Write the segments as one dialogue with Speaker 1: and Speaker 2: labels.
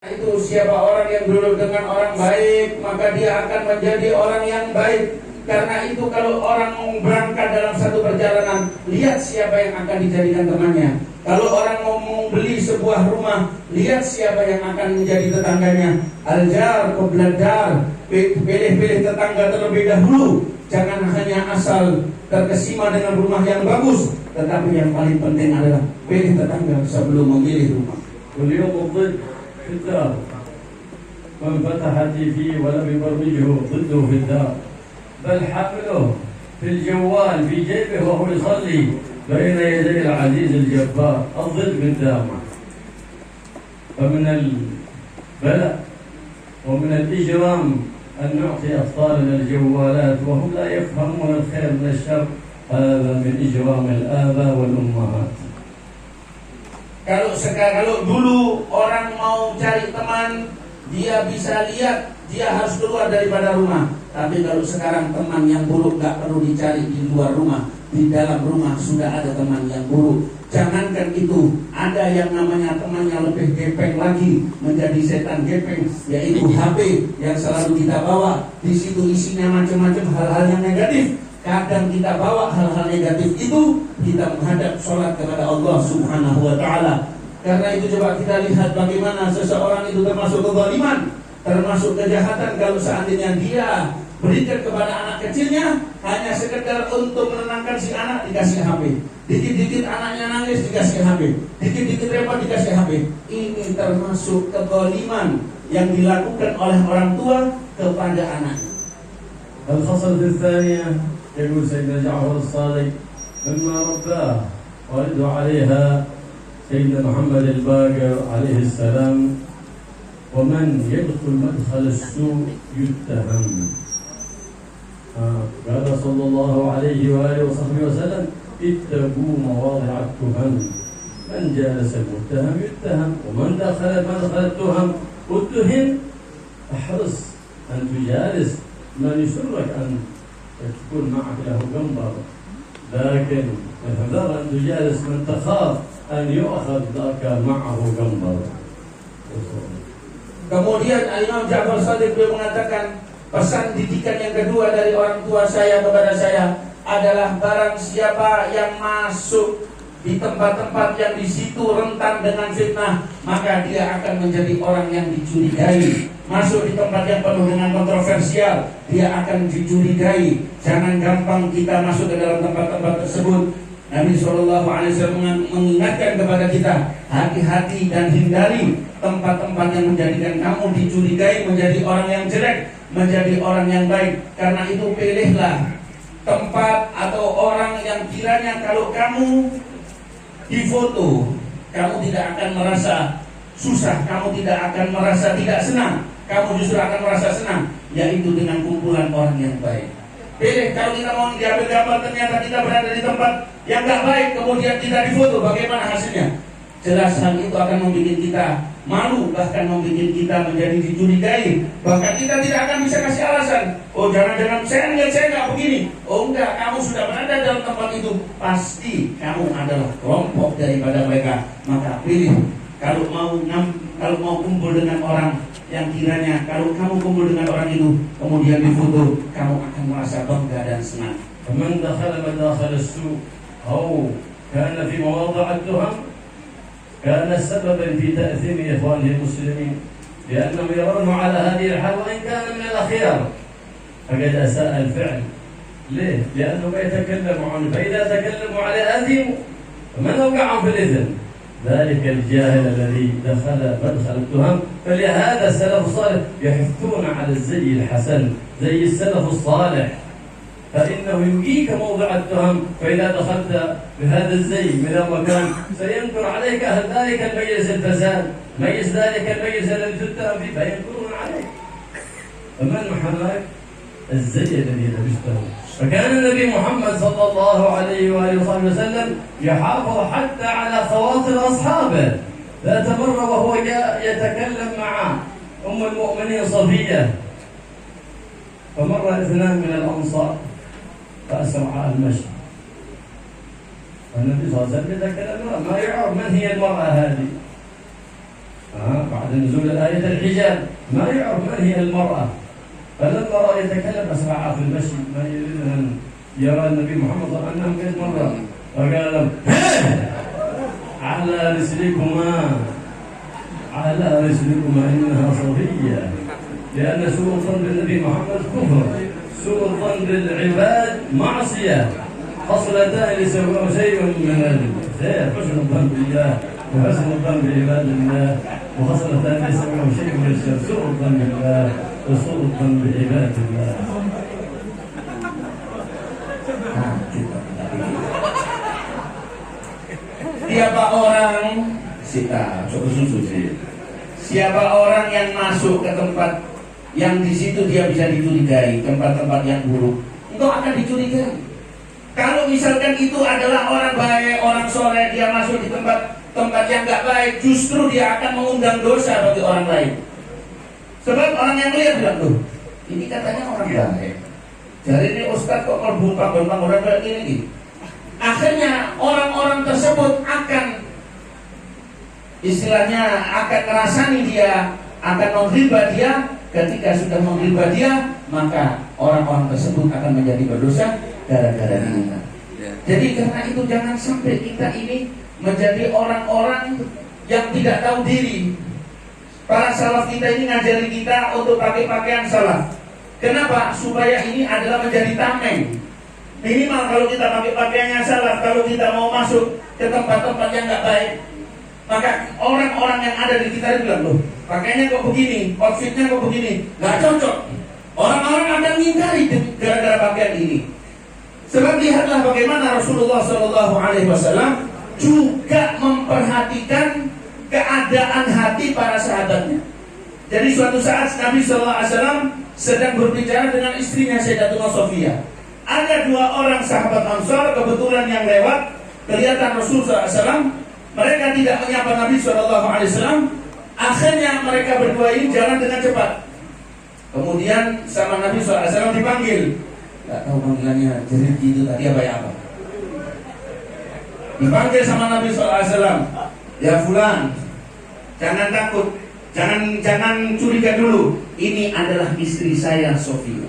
Speaker 1: Itu siapa orang yang duduk dengan orang baik, maka dia akan menjadi orang yang baik. Karena itu kalau orang mau berangkat dalam satu perjalanan, lihat siapa yang akan dijadikan temannya. Kalau orang mau membeli sebuah rumah, lihat siapa yang akan menjadi tetangganya. Al-jar qabla dar, pilih-pilih tetangga terlebih dahulu. Jangan hanya asal terkesima dengan rumah yang bagus, tetapi yang paling penting adalah pilih tetangga sebelum memilih rumah.
Speaker 2: في الدار من فتح فيه ولم يبرمجه ضده في الدار بل حمله في الجوال في جيبه وهو يصلي بين يدي العزيز الجبار الظل قدامه. فمن البلاء ومن الإجرام أن نعطي أطفالنا الجوالات وهم لا يفهمون الخير من الشر. هذا من إجرام الآباء والأمهات.
Speaker 1: Kalau dulu orang mau cari teman, dia bisa lihat, dia harus keluar daripada rumah. Tapi kalau sekarang teman yang buruk gak perlu dicari di luar rumah, di dalam rumah sudah ada teman yang buruk. Jangankan itu, ada yang namanya teman yang lebih gepeng lagi, menjadi setan gepeng, yaitu HP yang selalu kita bawa. Di situ isinya macam-macam hal-hal yang negatif. Kadang kita bawa hal-hal negatif itu, kita menghadap sholat kepada Allah Subhanahu wa ta'ala. Karena itu coba kita lihat bagaimana seseorang itu termasuk kezaliman, termasuk kejahatan kalau seandainya dia berikan kepada anak kecilnya hanya sekedar untuk menenangkan si anak, dikasih HP. Dikit-dikit anaknya nangis, dikasih HP. Dikit-dikit repot, dikasih HP. Ini termasuk kezaliman yang dilakukan oleh orang tua kepada anak.
Speaker 2: الفصل الثانية يقول سيدنا جعفر الصادق مما رباه ورد عليها سيدنا محمد الباقر عليه السلام ومن يدخل مدخل السوء يتهم. قال صلى الله عليه وآله وصحبه وسلم اتقوا مواضع التهم. من جالس المتهم يتهم ومن دخل مدخل التهم اتهم. احرص أن تجالس من يسرك أن تكون معك له جنبر، لكن احذر أن تجالس من تخاف أن يؤخذ ذاك معه جنبر.
Speaker 1: Kemudian Imam Ja'far Shadiq beliau mengatakan, pesan didikan yang kedua dari orang tua saya kepada saya adalah barang siapa yang masuk di tempat-tempat yang di situ rentan dengan fitnah, maka dia akan menjadi orang yang dicurigai. Masuk di tempat yang penuh dengan kontroversial, dia akan dicurigai. Jangan gampang kita masuk ke dalam tempat-tempat tersebut. Nabi SAW mengingatkan kepada kita, hati-hati dan hindari tempat-tempat yang menjadikan kamu dicurigai menjadi orang yang jelek, menjadi orang yang baik. Karena itu pilihlah tempat atau orang yang kiranya kalau kamu difoto, kamu tidak akan merasa susah, kamu tidak akan merasa tidak senang, kamu justru akan merasa senang, yaitu dengan kumpulan orang yang baik. Pilih, kalau kita mau diambil gambar ternyata kita berada di tempat yang gak baik, kemudian kita difoto, bagaimana hasilnya? Jelas hal itu akan membuat kita malu, bahkan membuat kita menjadi dicurigai. Bahkan kita tidak akan bisa kasih alasan. Oh jangan-jangan saya nggak begini. Oh enggak, kamu sudah berada dalam tempat itu, pasti kamu adalah kelompok daripada mereka. Maka pilih, kalau mau kumpul dengan orang yang kiranya kalau kamu kumpul dengan orang itu kemudian difoto, kamu akan merasa bangga dan senang.
Speaker 2: فمن دخل مداخل السوء أو كان في مواضع التهم كان سببا في تأثيم إخوانه المسلمين، لأنهم يرون على هذه الحال وإن كان من الأخيار فقد أساء الفعل. ليه؟ لأنهم يتكلموا عنه، فإذا تكلموا عليه أثموا، فمن أوقعهم في الإثم؟ ذلك الجاهل الذي دخل مدخل التهم. فلهذا السلف الصالح يحثون على الزي الحسن، زي السلف الصالح، فإنه يجيك موضع التهم. فإذا دخلت بهذا الزي من المكان سينكر عليك أهل ذلك المجلس الفساد، مجلس ذلك المجلس الذي تتهم فيه، فينكرون عليك. فمن محمد الزي الذي لبسته. فكان النبي محمد صلى الله عليه وآله وصحبه وسلم يحافظ حتى على خواطر أصحابه. ذات مرة وهو يتكلم مع أم المؤمنين صفية، فمر اثنان من الأنصار فأسرع المشي، فالنبي صلى الله عليه وسلم يتكلم ما يعرف من هي المرأة هذه، بعد نزول الآية الحجاب ما يعرف من هي المرأة، فلما رأى يتكلم أسرع في المشي ما يريد أن يرى النبي محمد صلى الله عليه وسلم كيف مرة، فقال لهم على رسلكما على رسلكما إنها صفية، لأن سوء الظن بالنبي محمد كفر، سوء الظن بالعباد معصية، خصلتان ليس هو شيء من الخير، حسن الظن بالله وحسن الظن بعباد الله، وخصلتان ليس هو شيء من الشر، سوء الظن بالله وسوء الظن بعباد الله.
Speaker 1: Siapa orang siapa orang yang masuk ke tempat yang di situ dia bisa dicurigai, tempat-tempat yang buruk, engkau akan dicurigai. Kalau misalkan itu adalah orang baik, orang soleh, dia masuk di tempat yang gak baik, justru dia akan mengundang dosa bagi orang lain. Sebab orang yang lihat bilang, tuh, ini katanya orang baik. Jadi ini ustaz kok melbu panggung-panggungan kayak gini. Akhirnya orang-orang tersebut akan istilahnya akan merasani dia, akan menghibah dia. Ketika sudah menghibah dia, maka orang-orang tersebut akan menjadi berdosa gara-gara ini. Jadi karena itu jangan sampai kita ini menjadi orang-orang yang tidak tahu diri. Para salaf kita ini ngajari kita untuk pakai pakaian salaf. Kenapa? Supaya ini adalah menjadi tameng. Minimal kalau kita pakai pakaiannya salaf, kalau kita mau masuk ke tempat-tempat yang nggak baik, maka orang-orang yang ada di kita bilang, loh, pakaiannya kok begini, outfitnya kok begini, nggak cocok. Orang-orang akan mengingkari gara-gara pakaian ini. Sebab lihatlah bagaimana Rasulullah SAW juga memperhatikan keadaan hati para sahabatnya. Jadi suatu saat Nabi SAW sedang berbicara dengan istrinya Sayyidatuna Sofiyah. Ada dua orang sahabat Ansar kebetulan yang lewat, kelihatan Rasulullah SAW. Mereka tidak menyapa Nabi SAW. Akhirnya mereka berdua ini jalan dengan cepat. Kemudian sama Nabi SAW dipanggil. Gak tahu panggilannya, jadi itu tadi apa? Dipanggil sama Nabi SAW. Ya fulan, jangan takut, jangan curiga dulu. Ini adalah istri saya Sofia.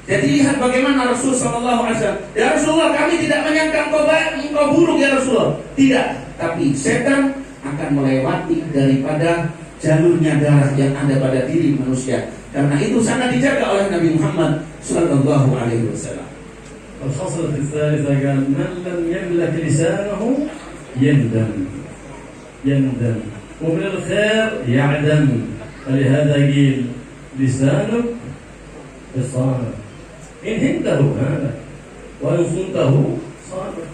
Speaker 1: Jadi lihat bagaimana Rasulullah SAW. Ya Rasulullah, kami tidak menyangka engkau buruk ya Rasulullah. Tidak, tapi setan akan melewati daripada jalurnya darah yang ada pada diri manusia. Karena itu sangat dijaga oleh Nabi Muhammad sallallahu alaihi wasallam.
Speaker 2: الخصلة الثالثة قال من لم يملك لسانه يندم ومن الخير يعدم فلهذا قيل لسانك بصانك إن هنته هذا وإن صنته صانك.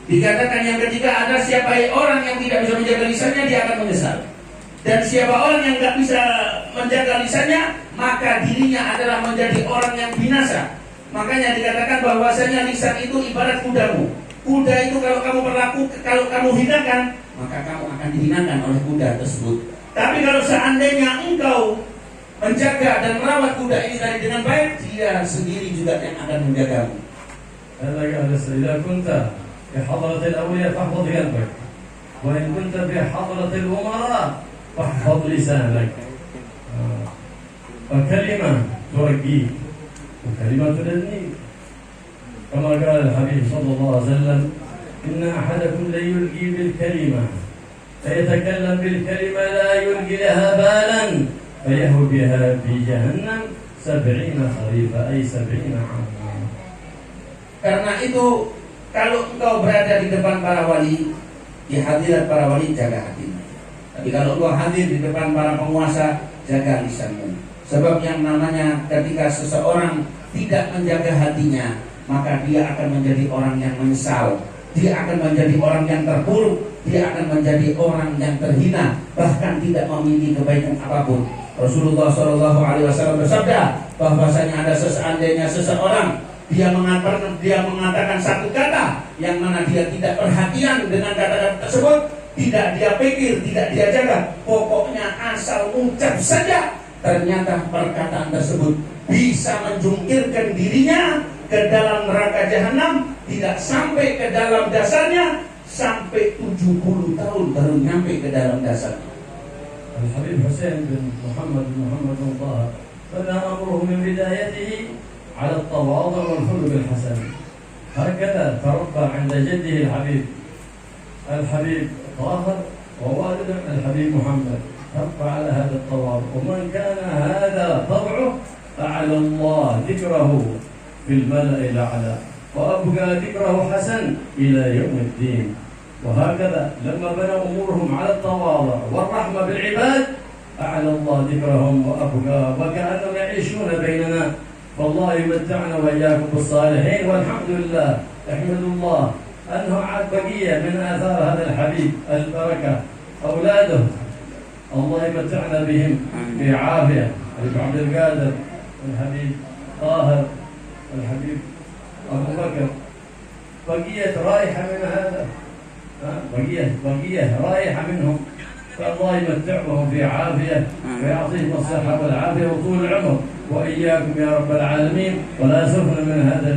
Speaker 1: Dikatakan yang ketiga ada siapa orang yang tidak bisa menjaga lisannya, dia akan menyesal. Dan siapa orang yang tidak bisa menjaga lisannya, maka dirinya adalah menjadi orang yang binasa. Makanya dikatakan bahwasanya lisan itu ibarat kudamu. Kuda itu kalau kamu hinakan, maka kamu akan dihinakan oleh kuda tersebut. Tapi kalau seandainya engkau menjaga dan merawat kuda ini tadi dengan baik, dia sendiri juga yang akan menjagamu.
Speaker 2: إذا كنت في حضرة الأولياء فاحفظ قلبك وإن كنت في حضرة الأمراء فاحفظ لسانك فكلمة ترقيك وكلمة تدنيك كما قال الحبيب صلى الله عليه وسلم إن أحدكم ليلقي بالكلمة فيتكلم بالكلمة لا يلقي لها بالا فيهوي بها في جهنم 70 خريفا أي 70 عاما.
Speaker 1: Karena itu kalau engkau berada di depan para wali, di hadirat para wali, jaga hatimu. Tapi kalau engkau hadir di depan para penguasa, jaga lisanmu. Sebab yang namanya ketika seseorang tidak menjaga hatinya, maka dia akan menjadi orang yang menyesal. Dia akan menjadi orang yang terpuruk. Dia akan menjadi orang yang terhina, bahkan tidak memiliki kebaikan apapun. Rasulullah SAW bersabda bahwasanya ada seandainya seseorang dia mengatakan satu kata yang mana dia tidak perhatian dengan kata-kata tersebut, tidak dia pikir, tidak dia jaga, pokoknya asal ucap saja, ternyata perkataan tersebut bisa menjungkirkan dirinya ke dalam neraka jahanam, tidak sampai ke dalam dasarnya sampai 70 tahun baru nyampe ke dalam dasar.
Speaker 2: الحبيب حسين بن محمد بن طه بدأ أمره من بدايته على التواضع والخلق الحسن. هكذا تربى عند جده الحبيب طاهر ووالده الحبيب محمد، تربى على هذا التواضع. ومن كان هذا طبعه أعلى الله ذكره في الملأ الأعلى وأبقى ذكره حسن إلى يوم الدين. وهكذا لما بنوا أمورهم على التواضع والرحمة بالعباد أعلى الله ذكرهم وأبقى، وكأنهم يعيشون بيننا. فالله يمتعنا وإياكم بالصالحين، والحمد لله. احمد الله أنه عاد بقية من آثار هذا الحبيب البركة أولاده، الله يمتعنا بهم بعافية. الحبيب عبد القادر، الحبيب طاهر، الحبيب أبو بكر، بقية رائحة من هذا، بقية رائحة منهم. فالله يمتعهم في عافية ويعطيهم الصحة والعافية وطول العمر وإياكم يا رب العالمين. ولا يصرفنا من هذا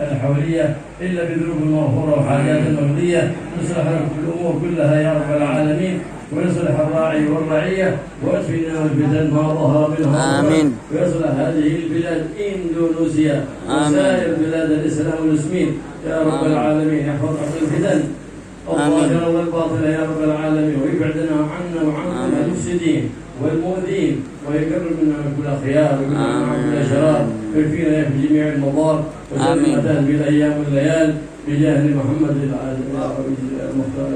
Speaker 2: الحولية إلا بذنوب المغفورة وحاجات المغنية. نصلح لكم الأمور كلها يا رب العالمين، ويصلح الراعي والرعية، ويكفينا الفتن ما ظهر منها
Speaker 3: آمين.
Speaker 2: ويصلح هذه البلاد إندونيسيا وسائر بلاد الإسلام والمسلمين يا رب العالمين. يحفظ عن الفتن الظاهرة والباطنة يا رب العالمين، ويبعدنا عنا وعنكم المفسدين والمؤذين، ويقرب منا من كل خيار ومنا من كل شرار، ويكفينا في جميع المضار وسلامة بالأيام والليال بجاه محمد المختار.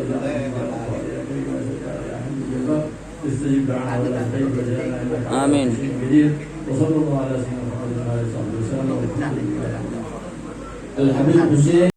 Speaker 2: استجب دعانا ولا تجب وجعلنا
Speaker 3: آمين.
Speaker 2: كثير. وصلى الله على سيدنا محمد وعلى آله وصحبه وسلم.
Speaker 1: الحبيب حسين